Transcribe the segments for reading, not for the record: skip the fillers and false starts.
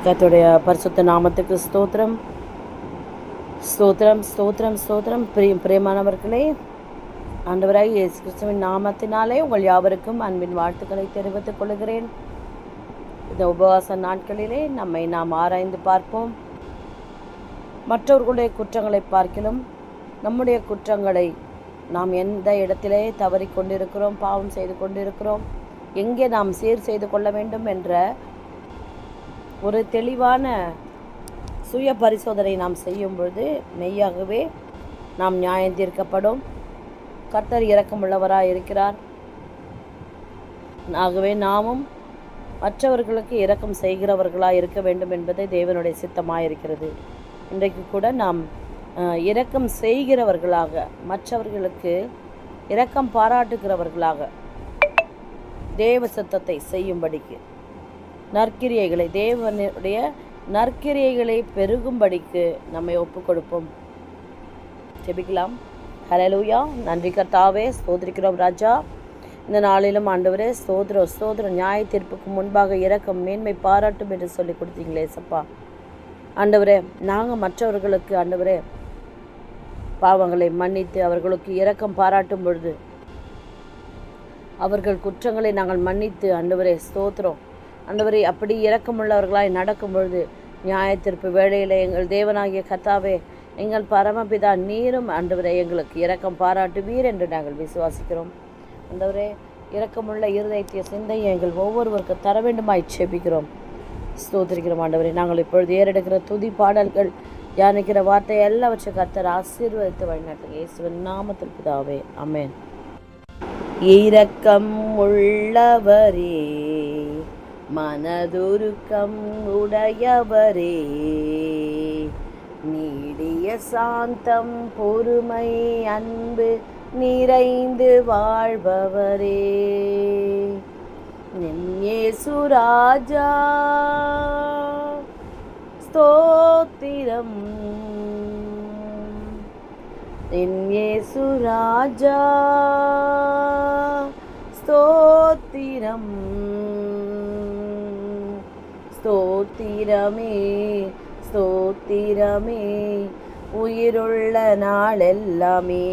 கர்த்தருடைய பரிசுத்த நாமத்துக்கு ஸ்தோத்திரம் ஸ்தோத்திரம் ஸ்தோத்திரம் ஸ்தோத்திரம். பிரியமானவர்களே, ஆண்டவராகிய இயேசு கிறிஸ்துவின் நாமத்தினாலே உங்கள் யாவருக்கும் அன்பின் வாழ்த்துக்களை தெரிவித்துக் கொள்கிறேன். இந்த உபவாச நாட்களிலே நாம் ஆராய்ந்து பார்ப்போம். மற்றவர்களுடைய குற்றங்களை பார்க்கிலும் நம்முடைய குற்றங்களை, நாம் எந்த இடத்திலே தவறி கொண்டிருக்கிறோம், பாவம் செய்து கொண்டிருக்கிறோம், எங்கே நாம் சீர் செய்து கொள்ள வேண்டும் என்ற ஒரு தெளிவான சுய பரிசோதனை நாம் செய்யும் பொழுது மெய்யாகவே நாம் நியாயம் தீர்க்கப்படும். கர்த்தர் இரக்கமுள்ளவராக இருக்கிறார். ஆகவே நாமும் மற்றவர்களுக்கு இரக்கம் செய்கிறவர்களாக இருக்க வேண்டும் என்பதை தேவனுடைய சித்தமாக இருக்கிறது. இன்றைக்கு கூட நாம் இரக்கம் செய்கிறவர்களாக, மற்றவர்களுக்கு இரக்கம் பாராட்டுகிறவர்களாக, தேவ சித்தத்தை செய்யும்படிக்கு, நற்கிரியைகளை, தேவனுடைய நற்கிரியைகளை பெருகும்படிக்கு நம்மை ஒப்பு கொடுப்போம். ஜெபிக்கலாம். ஹல்லேலூயா. நன்றி கர்த்தாவே, ஸ்தோத்திரிக்கிறோம் ராஜா. இந்த நாளிலும் ஆண்டவரே ஸ்தோத்திரம். நியாய தீர்ப்புக்கு முன்பாக இரக்கம் மேன்மை பாராட்டும் என்று சொல்லி கொடுத்தீங்களே சப்பா. ஆண்டவரே, நாங்கள் மற்றவர்களுக்கு ஆண்டவரே பாவங்களை மன்னித்து அவர்களுக்கு இரக்கம் பாராட்டும் பொழுது, அவர்கள் குற்றங்களை நாங்கள் மன்னித்து ஆண்டவரே ஸ்தோத்திரம் ஆண்டவரே அப்படி இரக்கமுள்ளவர்களாய் நடக்கும் பொழுது, நியாய தீர்ப்பு வேளையில் எங்கள் தேவனாகிய கர்த்தாவே, எங்கள் பரமபிதா நீரும் ஆண்டவரே எங்களுக்கு இரக்கம் பாராட்டுவீர் என்று நாங்கள் விசுவாசிக்கிறோம். ஆண்டவரே, இரக்கமுள்ள இருதயத்திய சிந்தையை எங்கள் ஒவ்வொருவருக்கு தர வேண்டுமாய் செபிக்கிறோம், ஸ்தோத்திரிக்கிறோம். ஆண்டவரே, நாங்கள் இப்பொழுது ஏறெடுக்கிற துதி பாடல்கள், தியானிக்கிற வார்த்தை எல்லாவற்றை கர்த்தர் ஆசீர்வதித்து வழிநடத்துங்க. இயேசுவின் நாமத்தில் பிதாவே, ஆமென். இரக்கம் உள்ளவரே, மனதுருக்கம் உடையவரே, நீடிய சாந்தம் பொறுமை அன்பு நிறைந்து வாழ்பவரே, இயேசு ராஜா ஸ்தோத்திரம், இயேசு ராஜா ஸ்தோத்திரம், ஸ்தோத்திரமே ஸ்தோத்திரமே உயிருள்ள நாளெல்லாமே,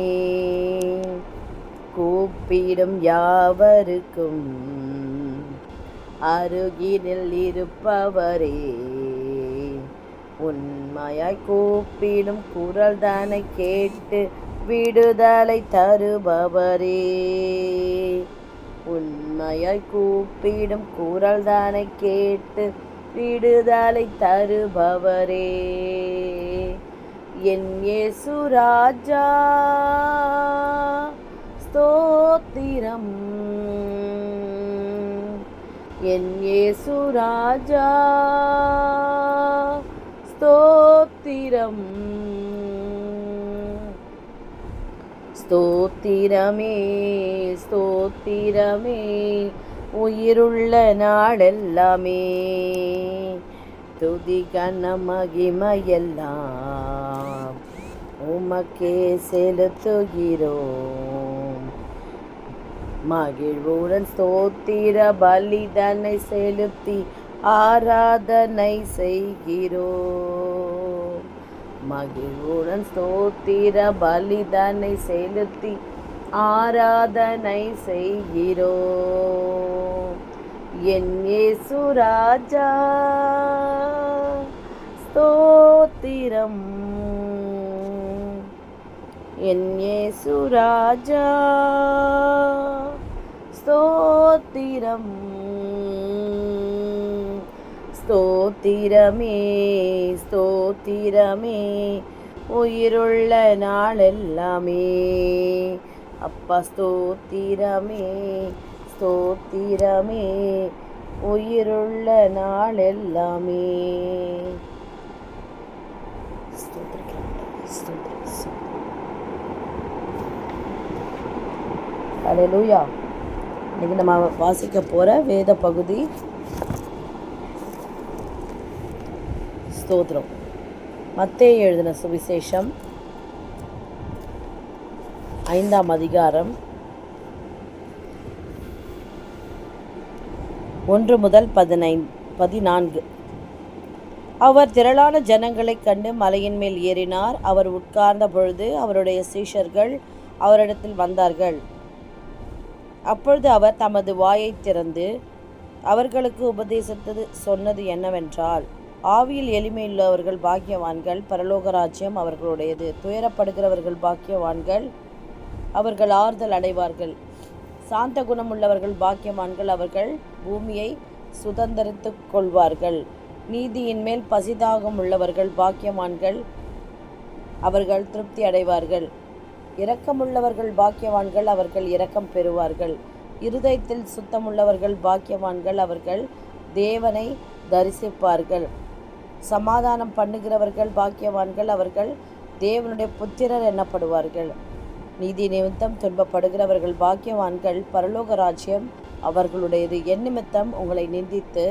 கூப்பிடும் யாவருக்கும் அருகினில் இருப்பவரே, உண்மையாய் கூப்பிடும் குரல் தானை கேட்டு விடுதலை தருபவரே, உண்மையாய் கூப்பிடும் குரல் தானை கேட்டு விடுதலை தருபவரே, என் இயேசு ராஜா ஸ்தோத்திரம், என் இயேசு ராஜா ஸ்தோத்திரம், ஸ்தோத்திரமே ஸ்தோத்திரமே உயிருள்ள நாளெல்லாமே, துதி கன மகிமையெல்லாம் உமக்கே செலுத்துகிறோம், மகிழ்வுடன் ஸ்தோத்திர பலிதனை செலுத்தி ஆராதனை செய்கிறோம், மகிழ்வுடன் ஸ்தோத்திர பலிதனை செலுத்தி ஆராதனை செய்கிறோம், என் இயேசு ராஜா ஸ்தோத்திரம், என் இயேசு ராஜா ஸ்தோத்திரம், ஸ்தோத்திரமே ஸ்தோத்திரமே உயிருள்ள நாளெல்லாமே, அப்பா ஸ்தோத்திரமே ஸ்தோத்திரமே உயிருள்ள நாளெல்லாமே. ஹல்லேலூயா. இன்னைக்கு நம்ம வாசிக்க போகிற வேத பகுதி ஸ்தோத்திரம், மத்தேயு எழுதின சுவிசேஷம் 5ஆம் அதிகாரம் 1 முதல் 14. அவர் திரளான ஜனங்களைக் கண்டு மலையின் மேல் ஏறினார். அவர் உட்கார்ந்த பொழுது அவருடைய சீஷர்கள் அவரிடத்தில் வந்தார்கள். அப்பொழுது அவர் தமது வாயை திறந்து அவர்களுக்கு உபதேசித்தது சொன்னது என்னவென்றால், ஆவியில் எளிமையுள்ளவர்கள் பாக்கியவான்கள், பரலோக ராஜ்யம் அவர்களுடையது. துயரப்படுகிறவர்கள் பாக்கியவான்கள், அவர்கள் ஆறுதல் அடைவார்கள். சாந்த குணமுள்ளவர்கள் பாக்கியவான்கள், அவர்கள் பூமியை சுதந்தரித்துக் கொள்வார்கள். நீதியின் மேல் பசிதாகம் உள்ளவர்கள் பாக்கியவான்கள், அவர்கள் திருப்தி அடைவார்கள். இரக்கமுள்ளவர்கள் பாக்கியவான்கள், அவர்கள் இரக்கம் பெறுவார்கள். இருதயத்தில் சுத்தமுள்ளவர்கள் பாக்கியவான்கள், அவர்கள் தேவனை தரிசிப்பார்கள். சமாதானம் பண்ணுகிறவர்கள் பாக்கியவான்கள், அவர்கள் தேவனுடைய புத்திரர் எனப்படுவார்கள். நீதி நிமித்தம் துன்பப்படுகிறவர்கள் பாக்கியவான்கள், பரலோக ராஜ்யம் அவர்களுடையது. என் நிமித்தம் உங்களை நிந்தித்து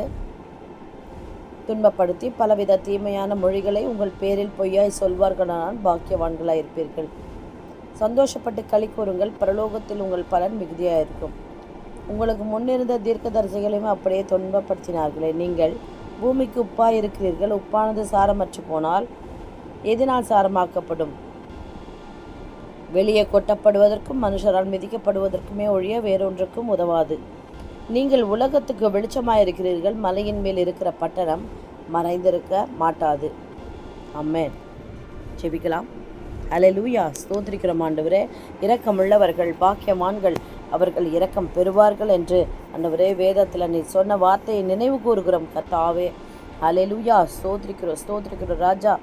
துன்பப்படுத்தி பலவித தீமையான மொழிகளை உங்கள் பேரில் பொய்யாய் சொல்வார்களானால் பாக்கியவான்களாயிருப்பீர்கள். சந்தோஷப்பட்டு களி கூறுங்கள், பரலோகத்தில் உங்கள் பலன் மிகுதியாயிருக்கும். உங்களுக்கு முன்னிருந்த தீர்க்கதரிசிகளையும் அப்படியே துன்பப்படுத்தினார்களே. நீங்கள் பூமிக்கு உப்பாய் இருக்கிறீர்கள். உப்பானது சாரமற்று போனால் எதனால் சாரமாக்கப்படும்? வெளியே கொட்டப்படுவதற்கும் மனுஷரால் மிதிக்கப்படுவதற்குமே ஒழிய வேறொன்றுக்கும் உதவாது. நீங்கள் உலகத்துக்கு வெளிச்சமாயிருக்கிறீர்கள். மலையின் மேல் இருக்கிற பட்டணம் மறைந்திருக்க மாட்டாது. ஆமென். ஜெபிக்கலாம். அல்லேலூயா. ஸ்தோத்திரிக்கிறோம் ஆண்டவரே. இரக்கமுள்ளவர்கள் பாக்கியவான்கள், அவர்கள் இரக்கம் பெறுவார்கள் என்று ஆண்டவரே வேதத்தில் நீ சொன்ன வார்த்தையை நினைவு கூறுகிறோம் கர்த்தாவே. அல்லேலூயா. ஸ்தோத்திரிக்கிறோம் ராஜா.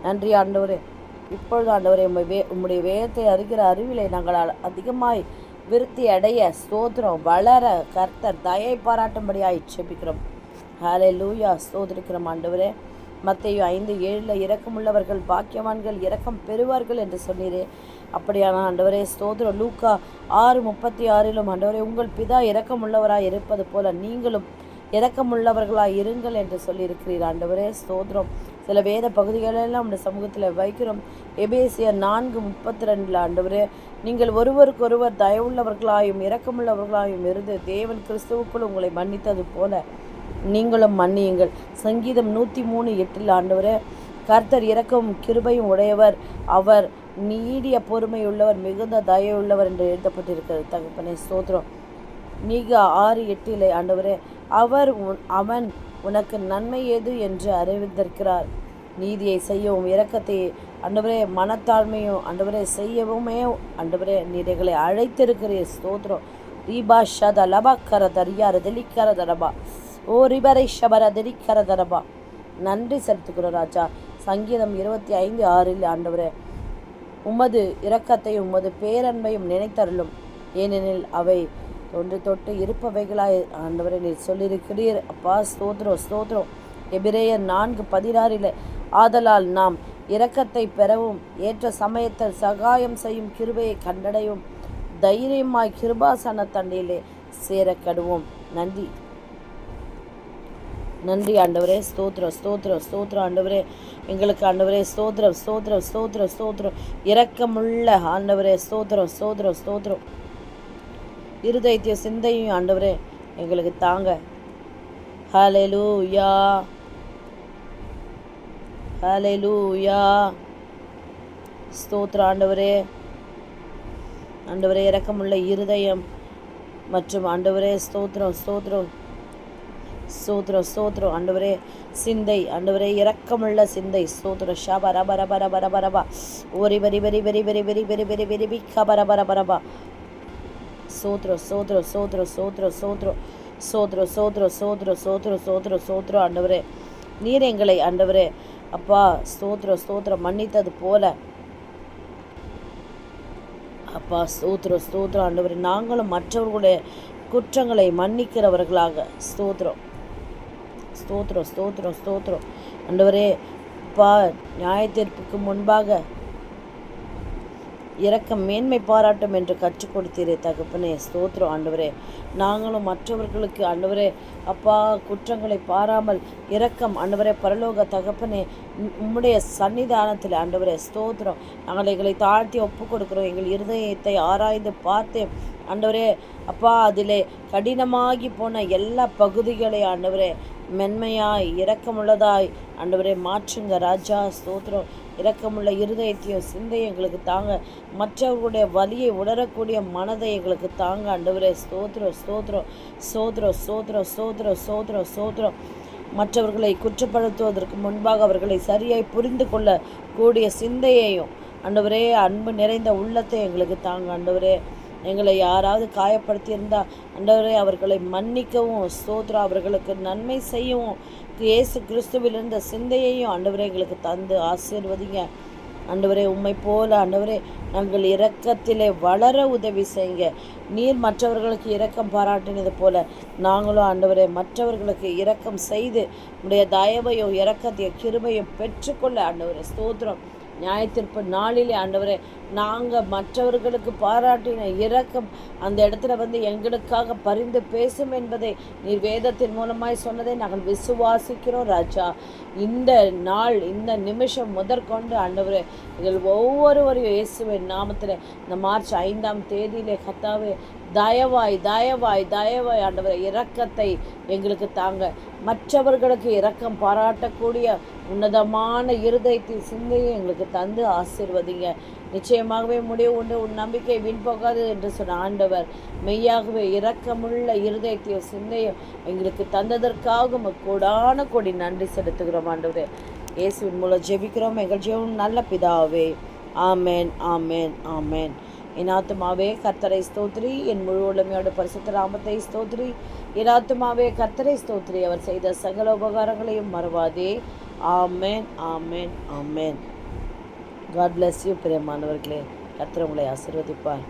நன்றி ஆண்டவரே. இப்பொழுது ஆண்டவரே உம்முடைய வேதத்தை அறிகிற அறிவிலை நாங்கள் அதிகமாய் விருத்தி அடைய ஸ்தோத்திரம் வளர கர்த்தர் தயை பாராட்டும்படியாய் ஜெபிக்கிறோம். அல்லேலூயா. ஸ்தோத்திரிக்கிறோம் ஆண்டவரே. மத்தேயு 5:7 இரக்கமுள்ளவர்கள் பாக்கியவான்கள், இரக்கம் பெறுவார்கள் என்று சொன்னீரே. அப்படியான ஆண்டவரே ஸ்தோத்திரம். லூக்கா 6:36 ஆண்டவரே உங்கள் பிதா இரக்கமுள்ளவராய் இருப்பது போல நீங்களும் இரக்கமுள்ளவர்களாய் இருங்கள் என்று சொல்லியிருக்கிறீர் ஆண்டவரே ஸ்தோத்திரம். சில வேத பகுதிகளெல்லாம் நம்முடைய சமூகத்தில் வைக்கிறோம். எபேசியர் 4:32 ஆண்டவரே நீங்கள் ஒருவருக்கொருவர் தயவுள்ளவர்களாயும் இரக்கமுள்ளவர்களாயும் இருந்து தேவன் கிறிஸ்துவுக்குள் உங்களை மன்னித்தது போல நீங்களும் மன்னியுங்கள். சங்கீதம் 103:8 ஆண்டவரே கர்த்தர் இரக்கமும் கிருபையும் உடையவர், அவர் நீடிய பொறுமையுள்ளவர், மிகுந்த தயவுள்ளவர் என்று எழுதப்பட்டிருக்கிறது தகப்பனே ஸ்தோத்திரம். நீகா 6:8 ஆண்டவரே அவன் உனக்கு நன்மை ஏது என்று அறிவித்திருக்கிறார். நீதியை செய்யவும் இரக்கத்தை ஆண்டவரே மனத்தாழ்மையும் ஆண்டவரே செய்யவுமே ஆண்டவரே நீரைகளை அழைத்திருக்கிறீர் ஸ்தோத்திரம். ரீபா ஷத லபா கர தரியார தெளிக்கர தரபா ஓ ரிபரை ஷபர தெளிக்கர தரபா. நன்றி செலுத்துகிறோம் ராஜா. சங்கீதம் 25:6 ஆண்டவரே உமது இரக்கத்தையும் உமது பேரன்பையும் நினைத்தருளும், ஏனெனில் அவை தொன்று தொட்டு இருப்பவைகளாய் ஆண்டவரை நீர் சொல்லியிருக்கிறீர் அப்பா ஸ்தோத்திரம். எபிரேயர் 4:16 ஆதலால் நாம் இரக்கத்தை பெறவும் ஏற்ற சமயத்தில் சகாயம் செய்யும் கிருபையை கண்டடையும் தைரியமாய் கிருபாசன தண்டையிலே சேரக்கடுவோம். நன்றி ஆண்டவரே ஸ்தோத்திரம் ஆண்டவரே எங்களுக்கு ஆண்டவரே ஸ்தோத்திரம் இரக்கமுள்ள ஆண்டவரே ஸ்தோத்திரம் இருதயத்திய சிந்தையும் ஆண்டவரே எங்களுக்கு தாங்க. ஹல்லேலூயா ஸ்தோத்திரம் ஆண்டவரே இரக்கமுள்ள இருதயம் மற்றும் ஆண்டவரே ஸ்தோத்திரம் ஆண்டவரே சிந்தை ஆண்டவரே இரக்கமுள்ள சிந்தை ஸ்தோத்திரம். ஷபரபரபரபரபரபா ஓரி வரி வரி வெரி வெரி வெரி வெரி வெரி வெரி வெரி கபரபரபரபா சோத்ரம் ஆண்டவரே நீர் எங்களை ஆண்டவரே அப்பா ஸ்தோத்திரம் மன்னித்தது போல அப்பா ஸ்தோத்திரம் ஆண்டவரே நாங்களும் மற்றவர்களுடைய குற்றங்களை மன்னிக்கிறவர்களாக ஸ்தோத்திரம் ஆண்டவரே அப்பா நியாயத்தீர்ப்புக்கு முன்பாக இரக்கம் மேன்மை பாராட்டும் என்று கற்றுக் கொடுத்தீரே தகப்பனே ஸ்தோத்திரம் ஆண்டவரே. நாங்களும் மற்றவர்களுக்கு ஆண்டவரே அப்பா குற்றங்களை பாராமல் இரக்கம் ஆண்டவரே பரலோக தகப்பனே உம்முடைய சன்னிதானத்தில் ஆண்டவரே ஸ்தோத்திரம் நாங்கள் எங்களை தாழ்த்தி ஒப்பு கொடுக்கிறோம். எங்கள் இருதயத்தை ஆராய்ந்து பார்த்து ஆண்டவரே அப்பா அதிலே கடினமாகி போன எல்லா பகுதிகளை ஆண்டவரே மென்மையாய் இரக்கமுள்ளதாய் ஆண்டவரே மாற்றுங்க ராஜா. ஸ்தோத்திரம். இரக்கமுள்ள இருதயத்தையும் சிந்தையும் எங்களுக்கு தாங்க. மற்றவர்களுடைய வலியை உணரக்கூடிய மனதை எங்களுக்கு தாங்க ஆண்டவரே. ஸ்தோத்திரம் ஸ்தோத்திரம் ஸ்தோத்திரம் ஸ்தோத்திரம் ஸ்தோத்திரம் ஸ்தோத்திரம் ஸ்தோத்திரம். மற்றவர்களை குற்றப்படுத்துவதற்கு முன்பாக அவர்களை சரியாய் புரிந்து கொள்ள கூடிய சிந்தையையும் ஆண்டவரே, அன்பு நிறைந்த உள்ளத்தை எங்களுக்கு தாங்க ஆண்டவரே. எங்களை யாராவது காயப்படுத்தியிருந்தா ஆண்டவரே அவர்களை மன்னிக்கவும் ஸ்தோத்திரம், அவர்களுக்கு நன்மை செய்யவும் இயேசு கிறிஸ்துவில் இருந்த சிந்தையையும் ஆண்டவரே எங்களுக்கு தந்து ஆசீர்வதிங்க ஆண்டவரே. உம்மை போல ஆண்டவரே நாங்கள் இரக்கத்திலே வளர உதவி செய்யுங்க. நீர் மற்றவர்களுக்கு இரக்கம் பாராட்டினது போல நாங்களும் ஆண்டவரே மற்றவர்களுக்கு இரக்கம் செய்து உடைய தயவையும் இரக்கத்தையும் கிருபையும் பெற்றுக்கொள்ள ஆண்டவரே. ஸ்தோத்திரம். நியாயத்தீர்ப்பு நாளிலே ஆண்டவரே நாங்கள் மற்றவர்களுக்கு பாராட்டின இரக்கம் அந்த இடத்துல எங்களுக்காக பரிந்து பேசும் என்பதை நீர் வேதத்தின் மூலமாய் சொன்னதை நாங்கள் விசுவாசிக்கிறோம் ராஜா. இந்த நாள் இந்த நிமிஷம் முதற்கொண்டு ஆண்டவரே எங்கள் ஒவ்வொருவரையும் இயேசுவின் நாமத்தில் இந்த மார்ச் 5ஆம் தேதியிலே கர்த்தாவே தயவாய் தயவாய் தயவாய் ஆண்டவரே இரக்கத்தை எங்களுக்கு தாங்க. மற்றவர்களுக்கு இரக்கம் பாராட்டக்கூடிய உன்னதமான இருதயத்தின் சிந்தையை எங்களுக்கு தந்து ஆசீர்வதிங்க. நிச்சயமாகவே முடிவு உண்டு, உன் நம்பிக்கை வீண் போகாது என்று சொன்ன ஆண்டவர் மெய்யாகவே இரக்கமுள்ள இருதயத்தையும் சிந்தையும் எங்களுக்கு தந்ததற்காக கோடான கோடி நன்றி செலுத்துகிறோம் ஆண்டவரே. இயேசுவின் மூலம் ஜெபிக்கிறோம் எங்கள் ஜெபம் நல்ல பிதாவே. ஆமேன் ஆமேன் ஆமேன். என் ஆத்துமாவே கர்த்தரை ஸ்தோத்ரி, என் முழு உளமையோட பரிசுத்த நாமத்தை ஸ்தோத்ரி. என் ஆத்துமாவே கர்த்தரை ஸ்தோத்ரி, அவர் செய்த சகல உபகாரங்களையும் மறவாதே. ஆமேன் ஆமேன் ஆமேன். காட் பிளஸ் யூ பிரியமானவர்களே. கர்த்தர் உங்களை ஆசீர்வதிப்பார்.